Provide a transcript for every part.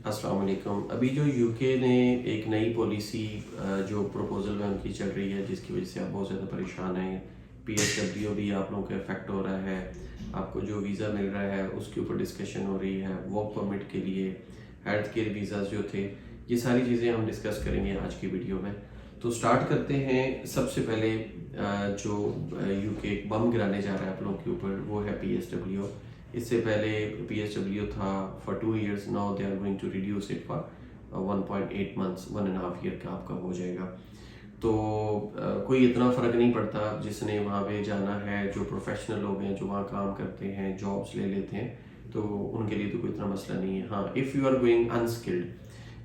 अस्सलाम वालेकुम। अभी जो यूके ने एक नई पॉलिसी जो प्रपोजल में उनकी चल रही है, जिसकी वजह से आप बहुत ज़्यादा परेशान हैं। पीएसडब्ल्यू भी आप लोगों को इफेक्ट हो रहा है। आपको जो वीज़ा मिल रहा है उसके ऊपर डिस्कशन हो रही है। वर्क परमिट के लिए हेल्थ केयर वीज़ा जो थे, ये सारी चीज़ें हम डिस्कस करेंगे आज की वीडियो में। तो स्टार्ट करते हैं। सबसे पहले जो यूके एक बम गिराने जा रहा है आप लोगों के ऊपर, वो है पीएसडब्ल्यू। इससे पहले पीएसडब्ल्यू था for 2 years, now they are going to reduce it for 1.8 months, 1.5 year का आपका हो जाएगा। तो कोई इतना फ़र्क नहीं पड़ता जिसने वहाँ पे जाना है। जो प्रोफेशनल लोग हैं जो वहाँ काम करते हैं, जॉब्स ले लेते हैं, तो उनके लिए तो कोई इतना मसला नहीं है। हाँ, if you are going unskilled,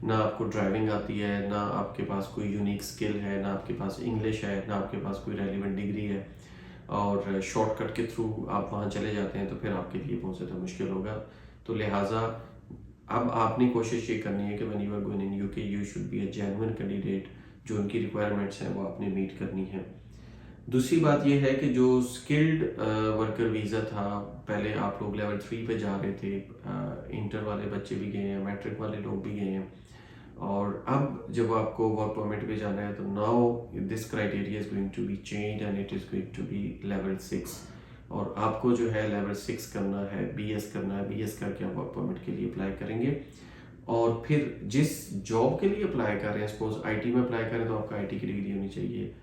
ना आपको ड्राइविंग आती है, ना आपके पास कोई यूनिक स्किल है, ना आपके पास इंग्लिश है, ना आपके पास कोई रेलिवेंट डिग्री है, और शॉर्टकट के थ्रू आप वहाँ चले जाते हैं, तो फिर आपके लिए बहुत ज़्यादा मुश्किल होगा। तो लिहाजा अब आपने कोशिश ये करनी है कि when you are going in UK you should be a genuine candidate. जो उनकी रिक्वायरमेंट्स हैं वो आपने मीट करनी है। दूसरी बात यह है कि जो स्किल्ड वर्कर वीज़ा था, पहले आप लोग लेवल 3 पे जा रहे थे, इंटर वाले बच्चे भी गए हैं, मैट्रिक वाले लोग भी गए हैं, और अब जब आपको वर्क परमिट पे जाना है तो now this criteria is going to be change and it is going to be level 6। और आपको जो है लेवल 6 करना है, बीएस करना है। बीएस करके आप वर्क परमिट के लिए अप्लाई करेंगे, और फिर जिस जॉब के लिए अप्लाई कर रहे हैं, सपोज आईटी में अप्लाई करें तो आपका आईटी की डिग्री होनी चाहिए।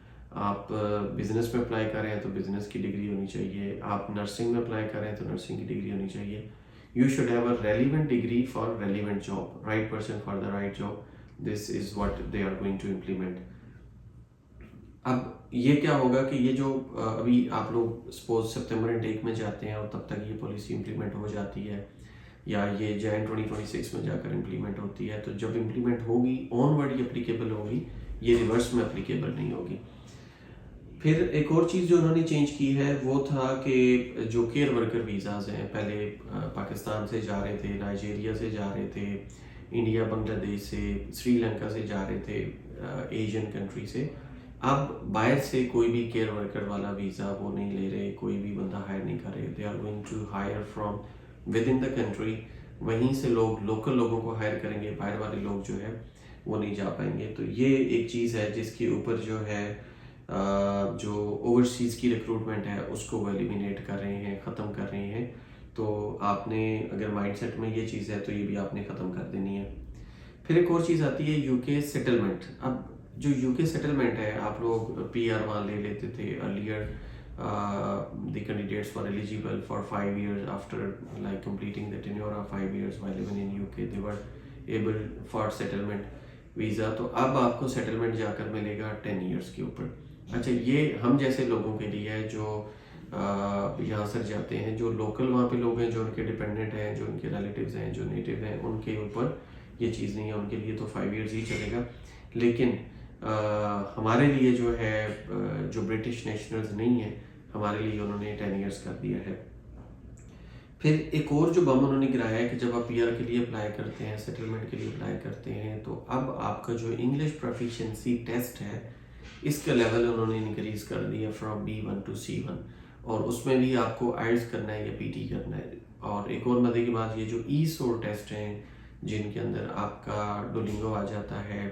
आप बिजनेस में अप्लाई कर रहे हैं तो बिजनेस की डिग्री होनी चाहिए। आप नर्सिंग में अप्लाई कर रहे हैं तो नर्सिंग की डिग्री होनी चाहिए। You should have a relevant degree for relevant job, right person for the right job. This is what they are going to implement. अब ये क्या होगा कि ये जो अभी आप लोग सपोज सितंबर इनटेक में जाते हैं और तब तक ये पॉलिसी इम्प्लीमेंट हो जाती है, या ये जैन 2026 में जाकर इम्प्लीमेंट होती है, तो जब इम्प्लीमेंट होगी ऑनवर्ड ये अप्लीकेबल होगी, ये रिवर्स में अप्लीकेबल नहीं होगी। फिर एक और चीज़ जो उन्होंने चेंज की है वो था कि जो केयर वर्कर वीज़ाज़ हैं, पहले पाकिस्तान से जा रहे थे, नाइजीरिया से जा रहे थे, इंडिया, बांग्लादेश से, श्रीलंका से जा रहे थे, एशियन कंट्री से। अब बाहर से कोई भी केयर वर्कर वाला वीज़ा वो नहीं ले रहे, कोई भी बंदा हायर नहीं कर रहे। They are going to hire from with in the country. वहीं से लोग, लोकल लोगों को हायर करेंगे, बाहर वाले लोग जो है वो नहीं जा पाएंगे। तो ये एक चीज़ है जिसके ऊपर जो है जो ओवरसीज़ की रिक्रूटमेंट है उसको वो एलिमिनेट कर रहे हैं, ख़त्म कर रहे हैं। तो आपने अगर माइंडसेट में ये चीज़ है तो ये भी आपने ख़त्म कर देनी है। फिर एक और चीज़ आती है यूके सेटलमेंट। अब जो यूके सेटलमेंट है, आप लोग पीआर वहाँ ले लेते थे earlier. The candidates were eligible for 5 years after like completing the tenure of 5 years while living in UK, they were able for settlement visa. तो अब आपको सेटलमेंट जाकर मिलेगा 10 years के ऊपर। अच्छा, ये हम जैसे लोगों के लिए है जो यहाँ से जाते हैं, जो लोकल वहाँ पे लोग हैं, जो उनके डिपेंडेंट हैं, जो उनके रिलेटिव्स हैं, जो नेटिव हैं, उनके ऊपर ये चीज़ नहीं है। उनके लिए तो 5 years ही चलेगा। लेकिन हमारे लिए जो है जो ब्रिटिश नेशनल्स नहीं है, हमारे लिए उन्होंने 10 years कर दिया है। फिर एक और जो बम उन्होंने गिराया है कि जब आप पीआर के लिए अप्लाई करते हैं, सेटलमेंट के लिए अप्लाई करते हैं, तो अब आपका जो इंग्लिश प्रोफिशिएंसी टेस्ट है इसका लेवल उन्होंने इंक्रीज कर दिया फ्रॉम B1 to C1, और उसमें भी आपको आइल्स करना है या पीटी करना है। और एक और मजे की बात, ये जो ई-सोर टेस्ट हैं जिनके अंदर आपका डोलिंगो आ जाता है,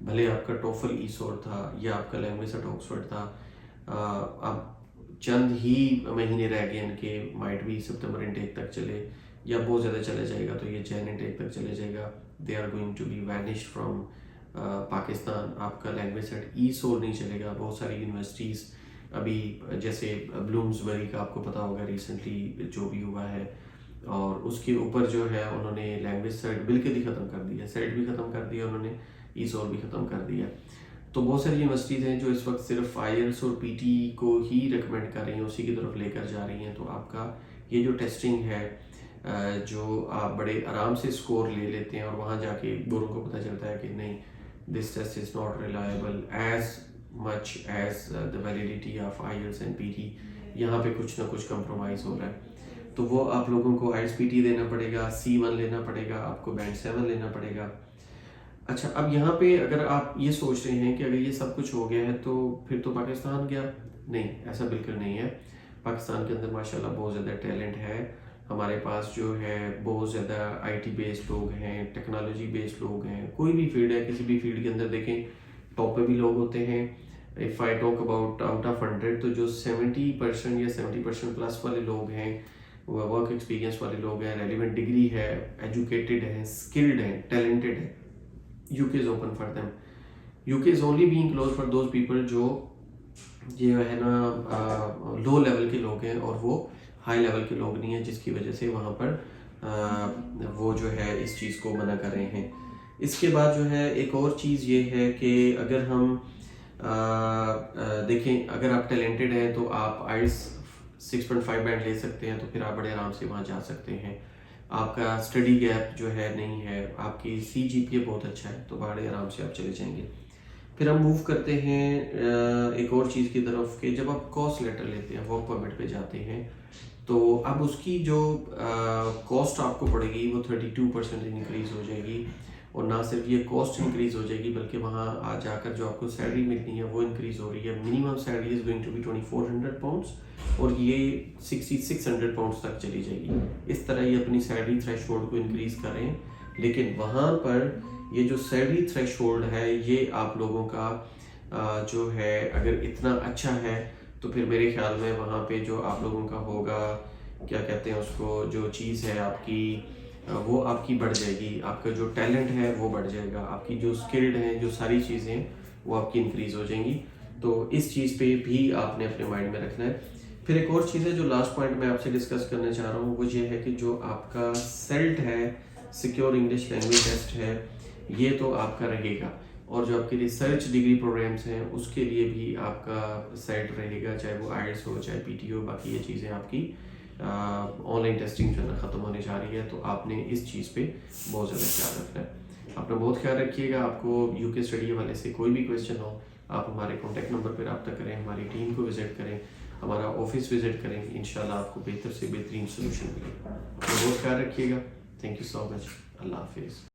भले आपका टोफल ई-सोर था या आपका लैंग्वेज एट ऑक्सफोर्ड था, अब चंद ही महीने रह गए इनके, माइट भी सितंबर इनटेक तक चले या बहुत ज़्यादा चला जाएगा तो ये जैन इनटेक तक चले जाएगा। They are going to be vanished from Pakistan. आपका लैंग्वेज सेट ई-सोर नहीं चलेगा। बहुत सारी यूनिवर्सिटीज़ अभी, जैसे ब्लूम्सबरी का आपको पता होगा रिसेंटली जो भी हुआ है, और उसके ऊपर जो है उन्होंने लैंग्वेज सेट बिल्कुल ही ख़त्म कर दिया, सेट भी ख़त्म कर दिया उन्होंने, ई-सोर भी ख़त्म कर दिया। तो बहुत सारी यूनिवर्सिटीज़ हैं जो इस वक्त सिर्फ आईएलटीएस और पीटी को ही रिकमेंड कर रही हैं, उसी की तरफ लेकर जा रही हैं। तो आपका ये जो टेस्टिंग है, जो आप बड़े आराम से स्कोर ले लेते हैं और वहाँ जाके गोरों को पता चलता है कि नहीं, this test is not reliable as much as the validity of IELTS and PT, यहाँ पे कुछ ना कुछ कंप्रोमाइज़ हो रहा है। तो वो आप लोगों को आईएलटीएस पीटी देना पड़ेगा, C1 लेना पड़ेगा, आपको बैंड 7 लेना पड़ेगा। अच्छा, अब यहाँ पे अगर आप ये सोच रहे हैं कि अगर ये सब कुछ हो गया है तो फिर तो पाकिस्तान गया, नहीं, ऐसा बिल्कुल नहीं है। पाकिस्तान के अंदर माशाल्लाह बहुत ज़्यादा टैलेंट है। हमारे पास जो है बहुत ज़्यादा IT बेस्ड लोग हैं, टेक्नोलॉजी बेस्ड लोग हैं, कोई भी फील्ड है, किसी भी फील्ड के अंदर देखें टॉप पे भी लोग होते हैं। If I talk about out of 100, तो जो 70% या 70% प्लस वाले लोग हैं, वर्क एक्सपीरियंस वाले लोग हैं, रेलिवेंट डिग्री है, एजुकेटेड हैं, स्किल्ड हैं, टैलेंटेड हैं, UK is open for them. UK is only being close for those people जो ये है ना लो लेवल के लोग हैं और वो हाई लेवल के लोग नहीं हैं, जिसकी वजह से वहाँ पर वो जो है इस चीज़ को मना कर रहे हैं। इसके बाद जो है एक और चीज़ ये है कि अगर हम देखें, अगर आप टैलेंटेड हैं तो आप आइल्स 6.5 बैंड ले सकते हैं, तो फिर आप बड़े आराम से वहाँ जा सकते हैं। आपका स्टडी गैप जो है नहीं है, आपकी CGPA बहुत अच्छा है, तो बड़े आराम से आप चले जाएंगे। फिर हम मूव करते हैं एक और चीज़ की तरफ कि जब आप कॉस्ट लेटर लेते हैं, वर्क परमिट पे जाते हैं, तो अब उसकी जो कॉस्ट आपको पड़ेगी वो 32% इंक्रीज़ हो जाएगी। और ना सिर्फ ये कॉस्ट इंक्रीज़ हो जाएगी बल्कि वहाँ आ जाकर जो आपको सैलरी मिलनी है वो इंक्रीज़ हो रही है। Minimum salary is going to be 2400 pounds और ये 6600 पाउंड्स तक चली जाएगी। इस तरह ये अपनी सैलरी थ्रेशोल्ड को इंक्रीज़ करें, लेकिन वहाँ पर ये जो सैलरी थ्रेशोल्ड है ये आप लोगों का जो है अगर इतना अच्छा है तो फिर मेरे ख्याल में वहाँ पे जो आप लोगों का होगा, क्या कहते हैं उसको, जो चीज़ है आपकी वो आपकी बढ़ जाएगी, आपका जो टैलेंट है वो बढ़ जाएगा, आपकी जो स्किल्ड है, जो सारी चीज़ें वो आपकी इंक्रीज़ हो जाएंगी। तो इस चीज़ पे भी आपने अपने माइंड में रखना है। फिर एक और चीज़ है जो लास्ट पॉइंट मैं आपसे डिस्कस करना चाह रहा हूँ, वो ये है कि जो आपका सेल्ट है, सिक्योर इंग्लिश लैंग्वेज टेस्ट है, ये तो आपका रहेगा। और जो आपके रिसर्च डिग्री प्रोग्राम्स हैं उसके लिए भी आपका सेट रहेगा, चाहे वो आइल्स हो चाहे PT हो। बाकी ये चीज़ें आपकी ऑनलाइन टेस्टिंग जो है ना ख़त्म होने जा रही है, तो आपने इस चीज़ पे बहुत ज़्यादा ख्याल रखना है। अपना बहुत ख्याल रखिएगा। आपको यूके स्टडी वाले से कोई भी क्वेश्चन हो, आप हमारे कॉन्टैक्ट नंबर पर रब्ता करें, हमारी टीम को विज़िट करें, हमारा ऑफिस विज़िट करें, इंशाल्लाह आपको बेहतर से बेहतरीन सोल्यूशन मिलेगा। अपना बहुत ख्याल रखिएगा। Thank you so much. अल्लाह हाफिज़।